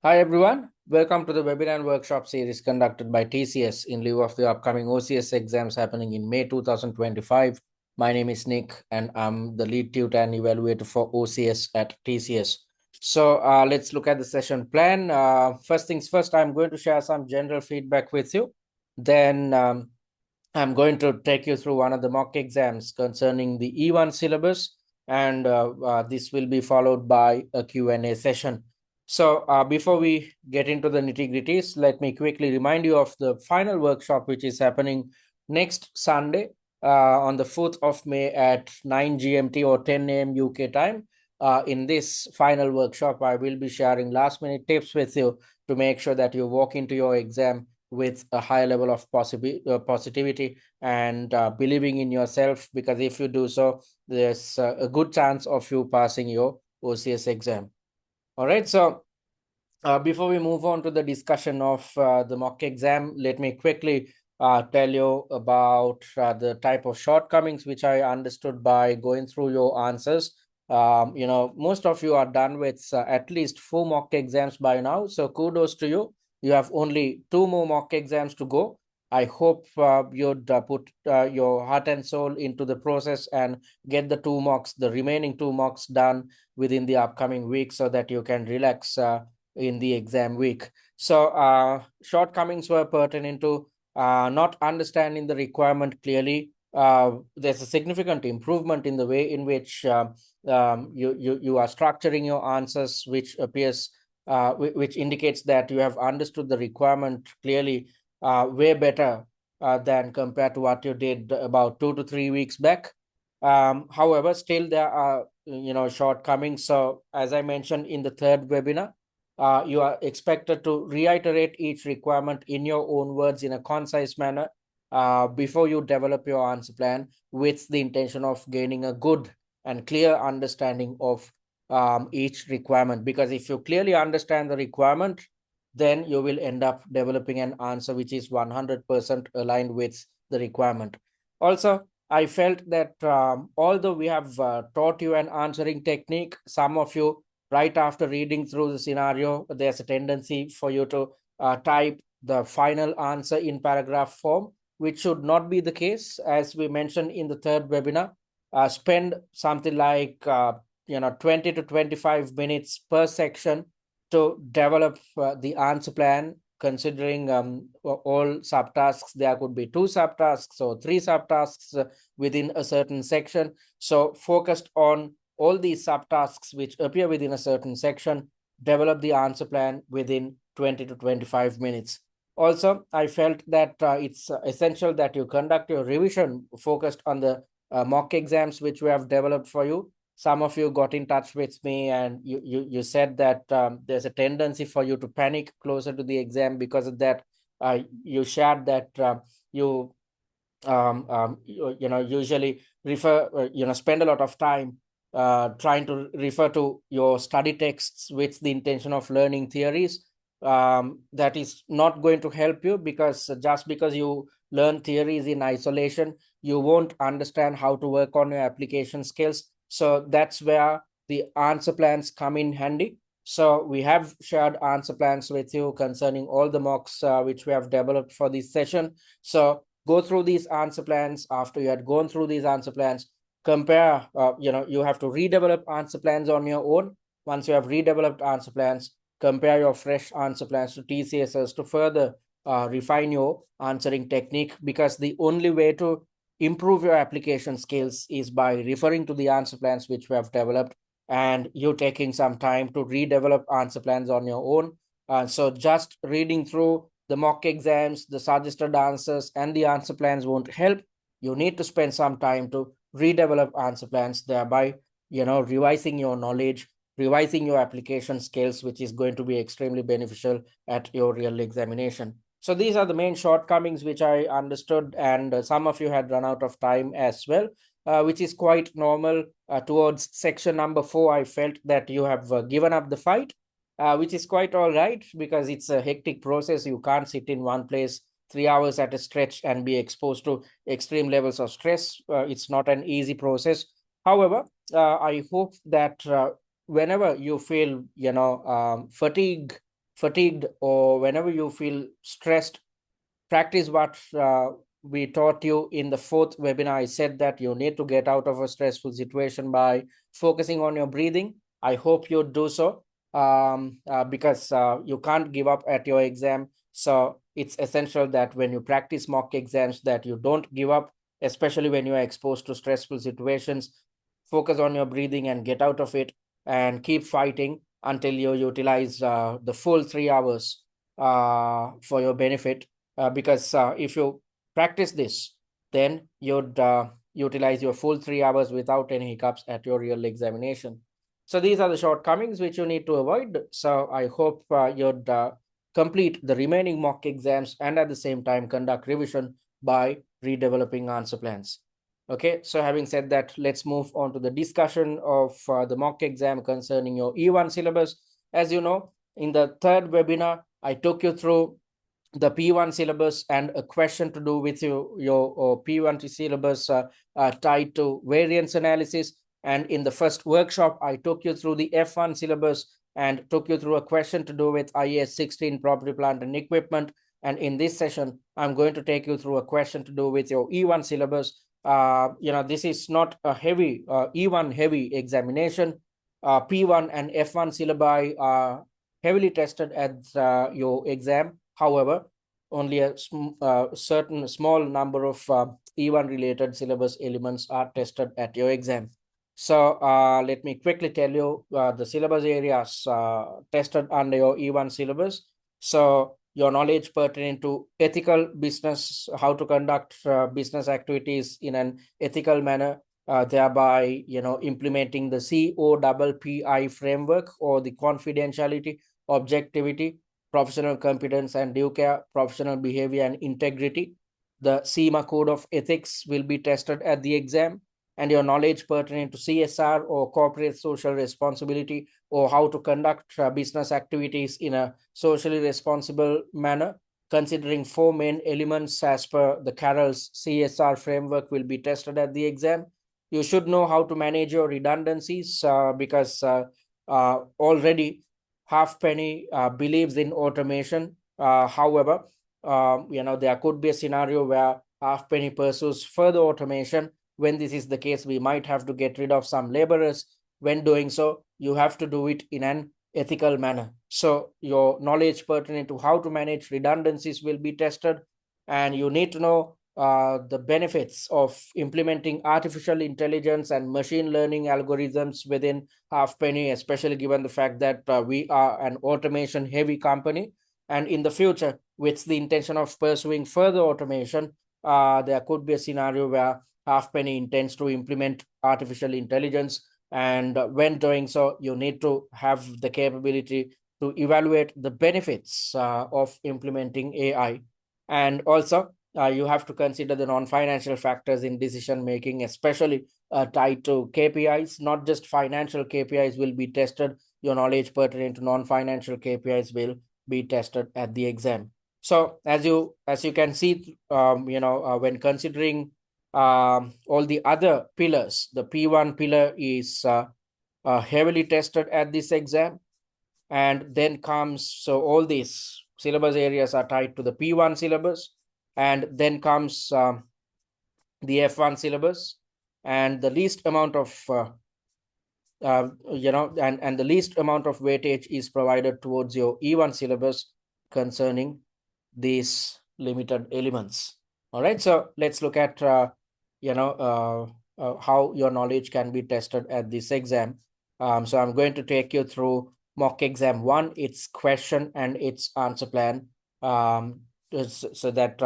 Hi everyone, welcome to the webinar and workshop series conducted by TCS in lieu of the upcoming OCS exams happening in May 2025. My name is Nick and I'm the lead tutor and evaluator for OCS at TCS. So let's look at the session plan. First things first, I'm going to share some general feedback with you. Then I'm going to take you through one of the mock exams concerning the E1 syllabus, and this will be followed by a Q&A session. So before we get into the nitty-gritties, let me quickly remind you of the final workshop, which is happening next Sunday on the 4th of May at 9 GMT or 10 a.m. UK time. In this final workshop, I will be sharing last-minute tips with you to make sure that you walk into your exam with a high level of positivity and believing in yourself, because if you do so, there's a good chance of you passing your OCS exam. All right, so before we move on to the discussion of the mock exam, let me quickly tell you about the type of shortcomings which I understood by going through your answers. Most of you are done with at least 4 mock exams by now, so kudos to you. You have only 2 more mock exams to go. I hope you'd put your heart and soul into the process and get the remaining 2 mocks done within the upcoming week so that you can relax in the exam week. So shortcomings were pertinent to not understanding the requirement clearly. There's a significant improvement in the way in which you are structuring your answers, which appears which indicates that you have understood the requirement clearly way better than compared to what you did about 2 to 3 weeks back. However, still there are shortcomings. So as I mentioned in the third webinar, you are expected to reiterate each requirement in your own words in a concise manner before you develop your answer plan, with the intention of gaining a good and clear understanding of each requirement. Because if you clearly understand the requirement, then you will end up developing an answer which is 100% aligned with the requirement. Also, I felt that although we have taught you an answering technique, some of you, right after reading through the scenario, there's a tendency for you to type the final answer in paragraph form, which should not be the case. As we mentioned in the third webinar, spend something like 20 to 25 minutes per section to develop the answer plan, considering all subtasks. There could be 2 subtasks or 3 subtasks within a certain section. So focused on all these subtasks which appear within a certain section, develop the answer plan within 20 to 25 minutes. Also, I felt that it's essential that you conduct your revision focused on the mock exams which we have developed for you. Some of you got in touch with me and you said that there's a tendency for you to panic closer to the exam. Because of that, you shared that usually spend a lot of time trying to refer to your study texts with the intention of learning theories. That is not going to help you, because just because you learn theories in isolation, you won't understand how to work on your application skills. So that's where the answer plans come in handy. So we have shared answer plans with you concerning all the mocks which we have developed for this session. So go through these answer plans. After you had gone through these answer plans, compare, you have to redevelop answer plans on your own. Once you have redeveloped answer plans, compare your fresh answer plans to TCS's to further refine your answering technique, because the only way to improve your application skills is by referring to the answer plans which we have developed, and you taking some time to redevelop answer plans on your own. So just reading through the mock exams, the suggested answers, and the answer plans won't help. You need to spend some time to redevelop answer plans, thereby revising your knowledge, revising your application skills, which is going to be extremely beneficial at your real examination. So these are the main shortcomings which I understood, and some of you had run out of time as well, which is quite normal. Towards section number 4, I felt that you have given up the fight, which is quite all right, because it's a hectic process. You can't sit in one place 3 hours at a stretch and be exposed to extreme levels of stress. It's not an easy process. However, I hope that whenever you feel fatigue fatigued or whenever you feel stressed, practice what we taught you in the fourth webinar. I said that you need to get out of a stressful situation by focusing on your breathing. I hope you do so, because you can't give up at your exam. So it's essential that when you practice mock exams that you don't give up, especially when you are exposed to stressful situations. Focus on your breathing and get out of it, and keep fighting until you utilize the full 3 hours for your benefit, because if you practice this, then you'd utilize your full 3 hours without any hiccups at your real examination. So these are the shortcomings which you need to avoid. So I hope you'd complete the remaining mock exams and at the same time conduct revision by redeveloping answer plans. Okay, so having said that, let's move on to the discussion of the mock exam concerning your E1 syllabus. As you know, in the third webinar, I took you through the P1 syllabus and a question to do with your P1 syllabus tied to variance analysis. And in the first workshop, I took you through the F1 syllabus and took you through a question to do with IAS 16 property, plant and equipment. And in this session, I'm going to take you through a question to do with your E1 syllabus. This is not a heavy E1 heavy examination. P1 and F1 syllabi are heavily tested at your exam. However, only a certain small number of E1 related syllabus elements are tested at your exam. So let me quickly tell you the syllabus areas tested under your E1 syllabus. So your knowledge pertaining to ethical business, how to conduct business activities in an ethical manner, thereby implementing the COPPI framework, or the confidentiality, objectivity, professional competence and due care, professional behavior and integrity. The CIMA code of ethics will be tested at the exam, and your knowledge pertaining to CSR, or corporate social responsibility, or how to conduct business activities in a socially responsible manner, considering four main elements as per the Carroll's CSR framework, will be tested at the exam. You should know how to manage your redundancies, because already Halfpenny believes in automation. However, there could be a scenario where Halfpenny pursues further automation. When this is the case, we might have to get rid of some laborers. When doing so, you have to do it in an ethical manner. So your knowledge pertaining to how to manage redundancies will be tested, and you need to know the benefits of implementing artificial intelligence and machine learning algorithms within Halfpenny, especially given the fact that we are an automation heavy company. And in the future, with the intention of pursuing further automation, there could be a scenario where Halfpenny intends to implement artificial intelligence. And when doing so, you need to have the capability to evaluate the benefits of implementing AI. And also, you have to consider the non-financial factors in decision making, especially tied to KPIs. Not just financial KPIs will be tested. Your knowledge pertaining to non-financial KPIs will be tested at the exam. So as you can see, when considering all the other pillars, the P1 pillar is heavily tested at this exam. And then comes, so all these syllabus areas are tied to the P1 syllabus. And then comes the F1 syllabus, and the least amount of and the least amount of weightage is provided towards your E1 syllabus concerning these limited elements. All right, so let's look at how your knowledge can be tested at this exam. So I'm going to take you through mock exam 1, its question and its answer plan, so that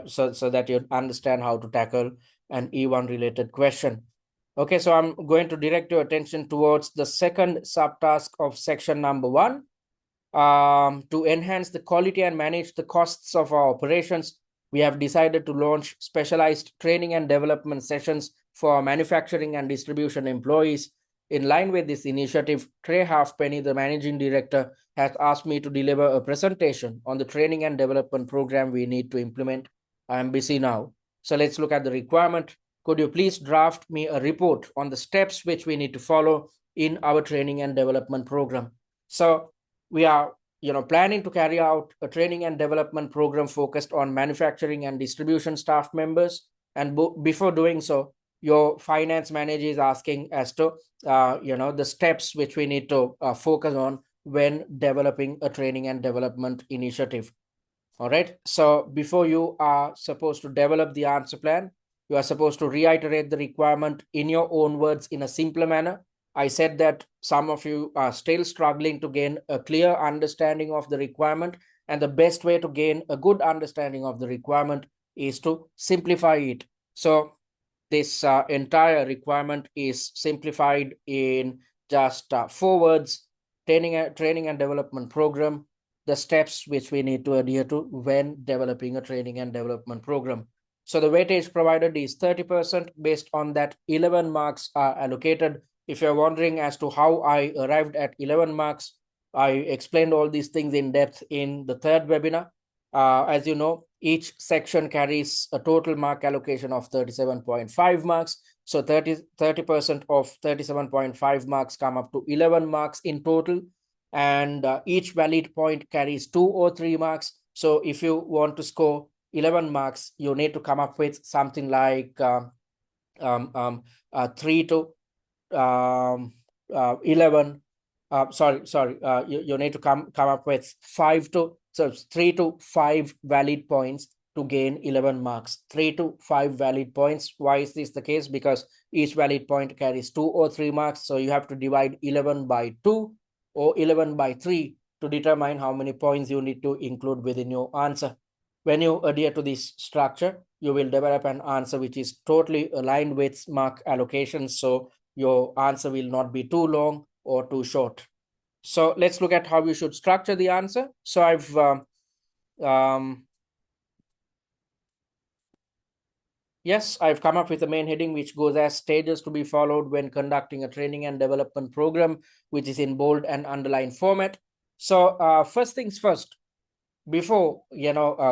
so that you understand how to tackle an E1 related question. Okay, so I'm going to direct your attention towards the second subtask of section number 1. To enhance the quality and manage the costs of our operations, we have decided to launch specialized training and development sessions for our manufacturing and distribution employees. In line with this initiative, Trey Halfpenny, the managing director, has asked me to deliver a presentation on the training and development program we need to implement. I am busy now. So let's look at the requirement. Could you please draft me a report on the steps which we need to follow in our training and development program? So we are planning to carry out a training and development program focused on manufacturing and distribution staff members. And before doing so, your finance manager is asking as to, the steps which we need to focus on when developing a training and development initiative. All right. So before you are supposed to develop the answer plan, you are supposed to reiterate the requirement in your own words in a simpler manner. I said that some of you are still struggling to gain a clear understanding of the requirement, and the best way to gain a good understanding of the requirement is to simplify it. So this entire requirement is simplified in just 4 words: training and development program, the steps which we need to adhere to when developing a training and development program. So the weightage provided is 30%. Based on that, 11 marks are allocated. If you're wondering as to how I arrived at 11 marks, I explained all these things in depth in the third webinar. As you know, each section carries a total mark allocation of 37.5 marks. So 30% of 37.5 marks come up to 11 marks in total. And each valid point carries 2 or 3 marks. So if you want to score 11 marks, you need to come up with something like 3 to 11. You need to come up with 3 to 5 valid points to gain 11 marks. 3 to 5 valid points. Why is this the case? Because each valid point carries 2 or 3 marks. So you have to divide 11 by 2 or 11 by 3 to determine how many points you need to include within your answer. When you adhere to this structure, you will develop an answer which is totally aligned with mark allocations. So your answer will not be too long or too short. So let's look at how you should structure the answer. So I've come up with a main heading which goes as stages to be followed when conducting a training and development program, which is in bold and underlined format. So first things first, before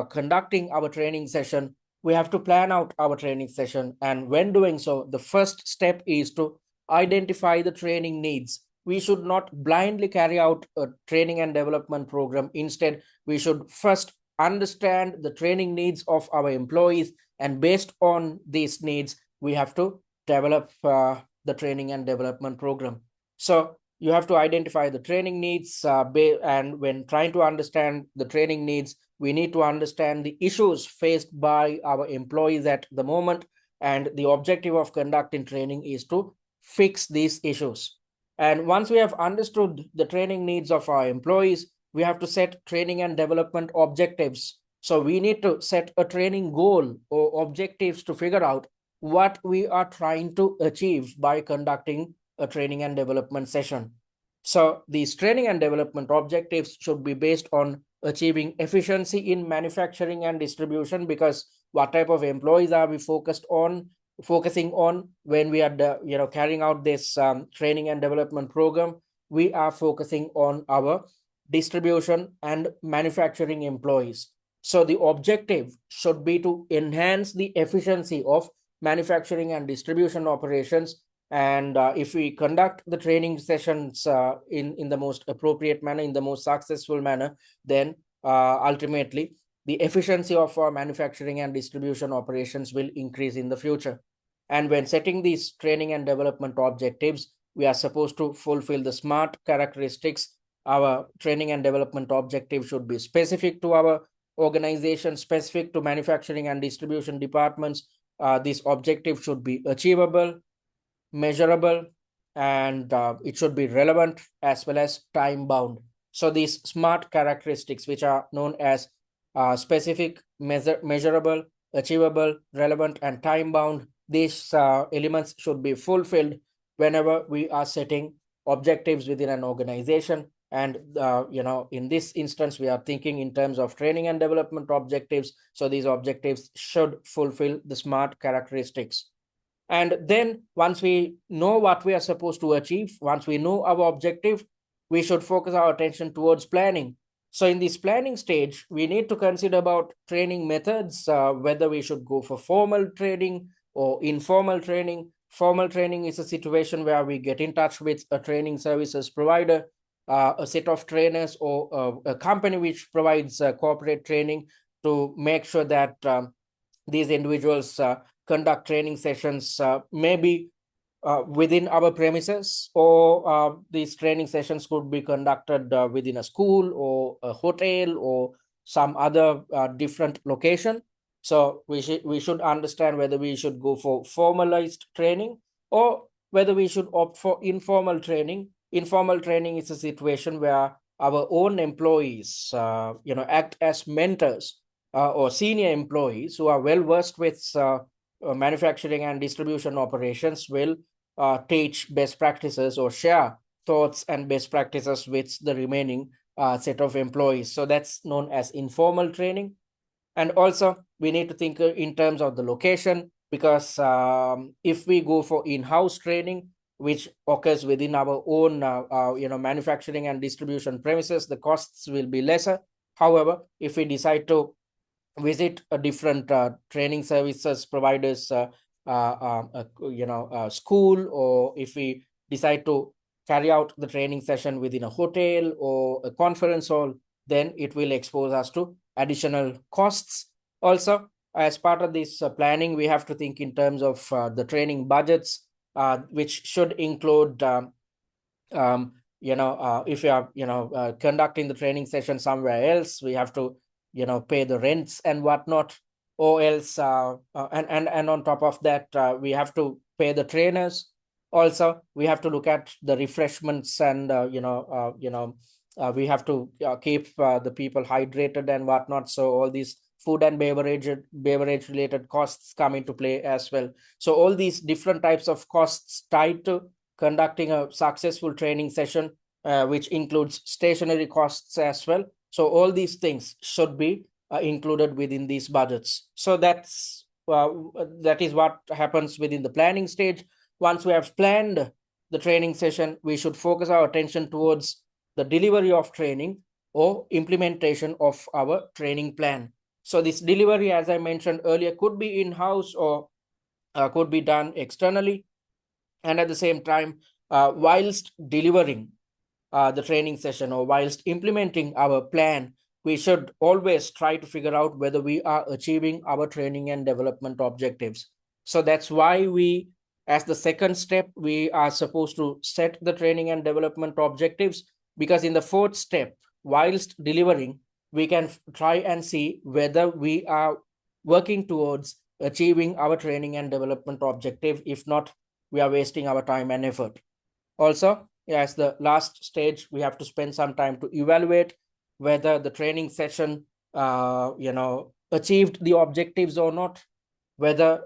conducting our training session, we have to plan out our training session. And when doing so, the first step is to identify the training needs. We should not blindly carry out a training and development program. Instead, we should first understand the training needs of our employees, and based on these needs, we have to develop the training and development program. So you have to identify the training needs, and when trying to understand the training needs, we need to understand the issues faced by our employees at the moment, and the objective of conducting training is to fix these issues. And once we have understood the training needs of our employees, we have to set training and development objectives. So we need to set a training goal or objectives to figure out what we are trying to achieve by conducting a training and development session. So these training and development objectives should be based on achieving efficiency in manufacturing and distribution, because what type of employees are we focusing on when we are carrying out this training and development program? We are focusing on our distribution and manufacturing employees. So the objective should be to enhance the efficiency of manufacturing and distribution operations. And if we conduct the training sessions in the most appropriate manner, in the most successful manner, then ultimately the efficiency of our manufacturing and distribution operations will increase in the future. And when setting these training and development objectives, we are supposed to fulfill the SMART characteristics. Our training and development objective should be specific to our organization, specific to manufacturing and distribution departments. This objective should be achievable, measurable, and it should be relevant as well as time bound. So these SMART characteristics, which are known as specific, measurable, achievable, relevant, and time bound, these elements should be fulfilled whenever we are setting objectives within an organization. And in this instance, we are thinking in terms of training and development objectives. So these objectives should fulfill the SMART characteristics. And then once we know what we are supposed to achieve, once we know our objective, we should focus our attention towards planning. So in this planning stage, we need to consider about training methods, whether we should go for formal training or informal training. Formal training is a situation where we get in touch with a training services provider. a set of trainers or a company which provides corporate training to make sure that these individuals conduct training sessions, maybe within our premises, or these training sessions could be conducted within a school or a hotel or some other different location. So we should understand whether we should go for formalized training or whether we should opt for informal training. Informal training is a situation where our own employees, act as mentors or senior employees who are well versed with manufacturing and distribution operations, will teach best practices or share thoughts and best practices with the remaining set of employees. So that's known as informal training. And also, we need to think in terms of the location, because if we go for in-house training, which occurs within our own manufacturing and distribution premises, the costs will be lesser. However, if we decide to visit a different training services providers school, or if we decide to carry out the training session within a hotel or a conference hall, then it will expose us to additional costs. Also, as part of this planning, we have to think in terms of the training budgets, which should include if you are conducting the training session somewhere else, we have to pay the rents and whatnot, or else and on top of that, we have to pay the trainers. Also, we have to look at the refreshments, and we have to keep the people hydrated and whatnot. So all these food and beverage related costs come into play as well. So all these different types of costs tied to conducting a successful training session, which includes stationary costs as well. So all these things should be included within these budgets. So that is what happens within the planning stage. Once we have planned the training session, we should focus our attention towards the delivery of training or implementation of our training plan. So this delivery, as I mentioned earlier, could be in-house or could be done externally. And at the same time, whilst delivering the training session or whilst implementing our plan, we should always try to figure out whether we are achieving our training and development objectives. So that's why we, as the second step, we are supposed to set the training and development objectives, because in the fourth step, whilst delivering, we can try and see whether we are working towards achieving our training and development objective. If not, we are wasting our time and effort. Also, as the last stage, we have to spend some time to evaluate whether the training session achieved the objectives or not, whether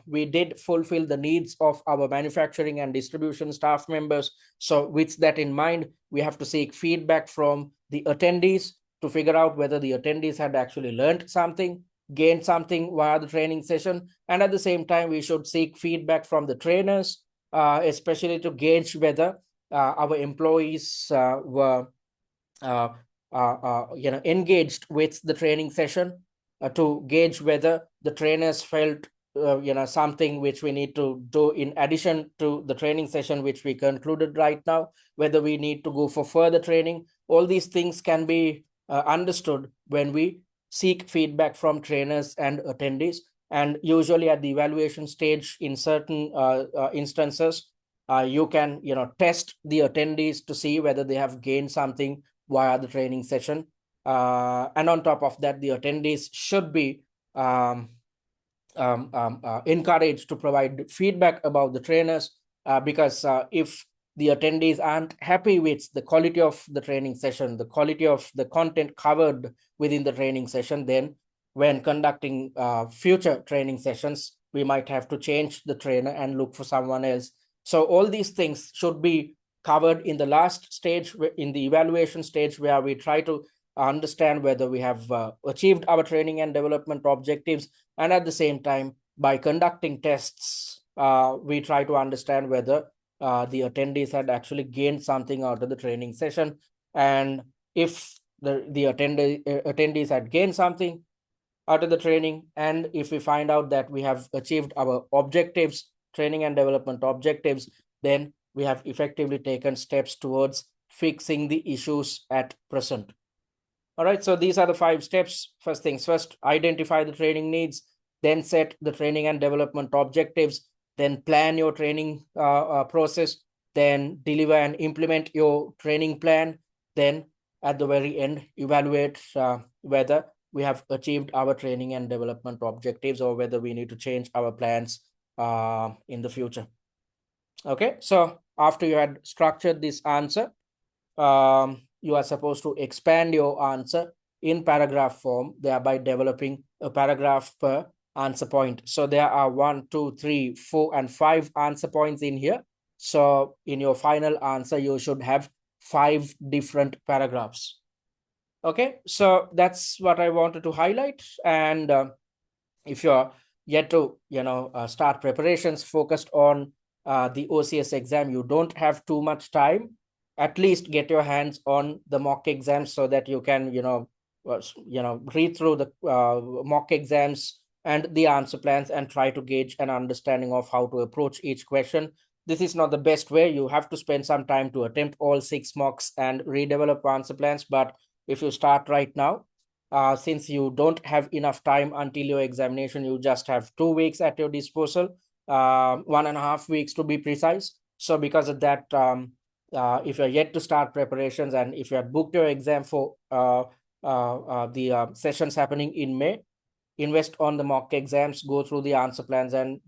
we did fulfill the needs of our manufacturing and distribution staff members. So with that in mind, we have to seek feedback from the attendees to figure out whether the attendees had actually learned something, gained something via the training session. And at the same time, we should seek feedback from the trainers, especially to gauge whether our employees were engaged with the training session, to gauge whether the trainers felt something which we need to do in addition to the training session which we concluded right now, whether we need to go for further training. All these things can be understood when we seek feedback from trainers and attendees. And usually at the evaluation stage, in certain instances, you can test the attendees to see whether they have gained something via the training session. And on top of that, the attendees should be encouraged to provide feedback about the trainers, because if the attendees aren't happy with the quality of the training session, the quality of the content covered within the training session, then when conducting future training sessions, we might have to change the trainer and look for someone else. So all these things should be covered in the last stage, in the evaluation stage, where we try to understand whether we have achieved our training and development objectives. And at the same time, by conducting tests, we try to understand whether the attendees had actually gained something out of the training session. And if the attendees had gained something out of the training, and if we find out that we have achieved our objectives, training and development objectives, then we have effectively taken steps towards fixing the issues at present. All right, so these are the 5 steps. First things first, identify the training needs, then set the training and development objectives, then plan your training process, then deliver and implement your training plan, then at the very end, evaluate whether we have achieved our training and development objectives or whether we need to change our plans in the future. Okay, so after you had structured this answer, you are supposed to expand your answer in paragraph form, thereby developing a paragraph per answer point. So there are 1, 2, 3, 4, and 5 answer points in here. So in your final answer, you should have 5 different paragraphs. Okay, so that's what I wanted to highlight. And if you're yet to start preparations focused on the OCS exam, you don't have too much time. At least get your hands on the mock exams so that you can read through the mock exams and the answer plans and try to gauge an understanding of how to approach each question. This is not the best way. You have to spend some time to attempt all 6 mocks and redevelop answer plans. But if you start right now, since you don't have enough time until your examination, you just have 2 weeks at your disposal, 1.5 weeks to be precise. So because of that, if you're yet to start preparations and if you have booked your exam for the sessions happening in May, invest on the mock exams, go through the answer plans, and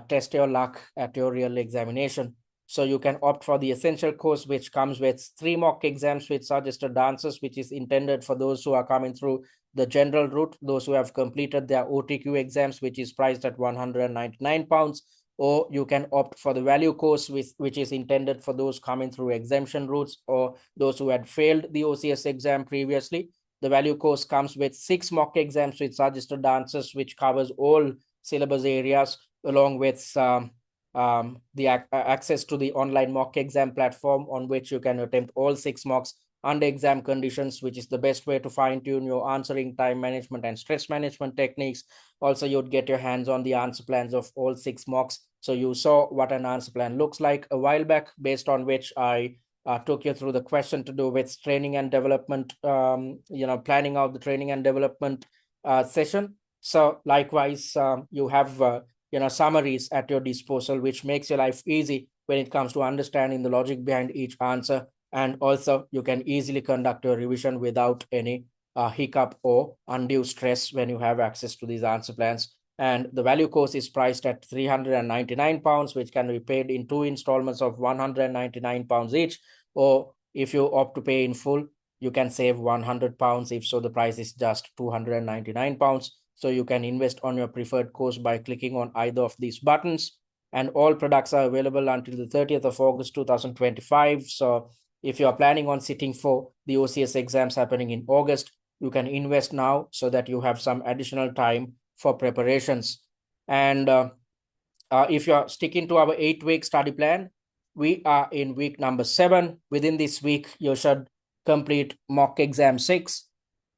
test your luck at your real examination. So you can opt for the essential course, which comes with 3 mock exams with suggested answers, which is intended for those who are coming through the general route, those who have completed their OTQ exams, which is priced at £199. Or you can opt for the value course, which is intended for those coming through exemption routes or those who had failed the OCS exam previously. The value course comes with 6 mock exams with suggested answers, which covers all syllabus areas, along with the access to the online mock exam platform on which you can attempt all 6 mocks under exam conditions, which is the best way to fine-tune your answering, time management, and stress management techniques. Also, you'd get your hands on the answer plans of all 6 mocks. So you saw what an answer plan looks like a while back, based on which I took you through the question to do with training and development, planning out the training and development session. So likewise, you have summaries at your disposal, which makes your life easy when it comes to understanding the logic behind each answer. And also you can easily conduct your revision without any hiccup or undue stress when you have access to these answer plans. And the value course is priced at £399, which can be paid in 2 installments of £199 each. Or if you opt to pay in full, you can save £100. If so, the price is just £299. So you can invest on your preferred course by clicking on either of these buttons. And all products are available until the 30th of August 2025. So if you are planning on sitting for the OCS exams happening in August, you can invest now so that you have some additional time for preparations. And if you're sticking to our 8-week study plan, we are in week number 7. Within this week, you should complete mock exam 6.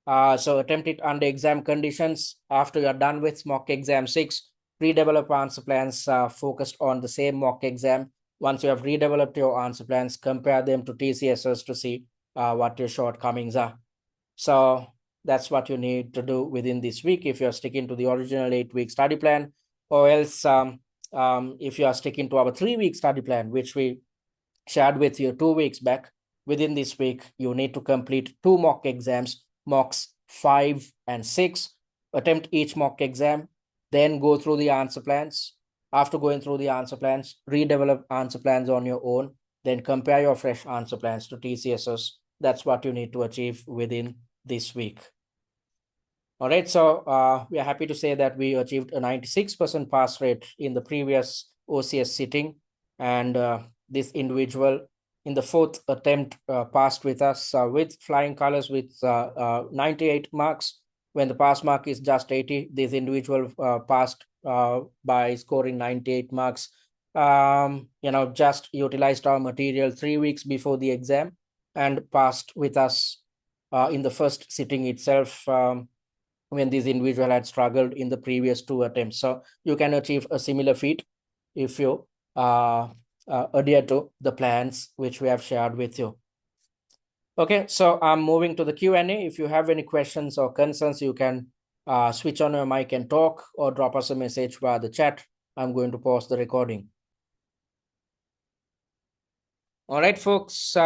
So attempt it under exam conditions. After you're done with mock exam 6, redevelop answer plans focused on the same mock exam. Once you have redeveloped your answer plans, compare them to TCSs to see what your shortcomings are. So that's what you need to do within this week if you're sticking to the original 8-week study plan. Or else, if you are sticking to our 3-week study plan, which we shared with you 2 weeks back, within this week, you need to complete 2 mock exams, mocks 5 and 6. Attempt each mock exam, then go through the answer plans. After going through the answer plans, redevelop answer plans on your own, then compare your fresh answer plans to TCSs. That's what you need to achieve within this week. All right, so we are happy to say that we achieved a 96% pass rate in the previous OCS sitting, and this individual in the 4th attempt passed with us with flying colors with 98 marks. When the pass mark is just 80, this individual passed by scoring 98 marks. Just utilized our material 3 weeks before the exam and passed with us in the first sitting itself, when this individual had struggled in the previous 2 attempts. So you can achieve a similar feat if you adhere to the plans which we have shared with you. Okay, so I'm moving to the Q&A. If you have any questions or concerns, you can switch on your mic and talk, or drop us a message via the chat. I'm going to pause the recording. All right, folks,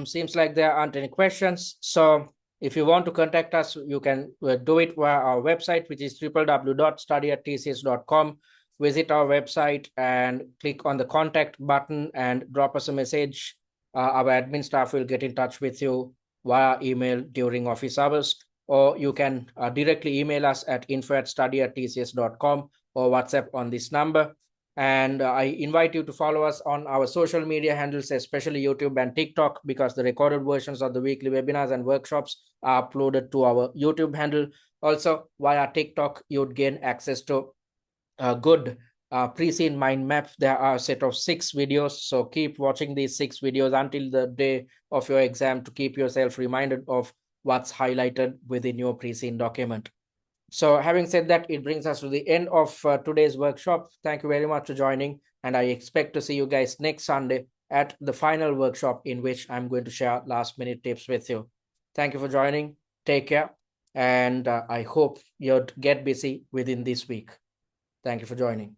seems like there aren't any questions. So if you want to contact us, you can do it via our website, which is www.study@tcs.com. Visit our website and click on the contact button and drop us a message. Our admin staff will get in touch with you via email during office hours, or you can directly email us at info@study@tcs.com or WhatsApp on this number. And I invite you to follow us on our social media handles, especially YouTube and TikTok, because the recorded versions of the weekly webinars and workshops are uploaded to our YouTube handle. Also, via TikTok, you'd gain access to a good pre-scene mind map. There are a set of 6 videos, so keep watching these 6 videos until the day of your exam to keep yourself reminded of what's highlighted within your pre-scene document. So having said that, it brings us to the end of today's workshop. Thank you very much for joining, and I expect to see you guys next Sunday at the final workshop, in which I'm going to share last minute tips with you. Thank you for joining. Take care, and I hope you'd get busy within this week. Thank you for joining.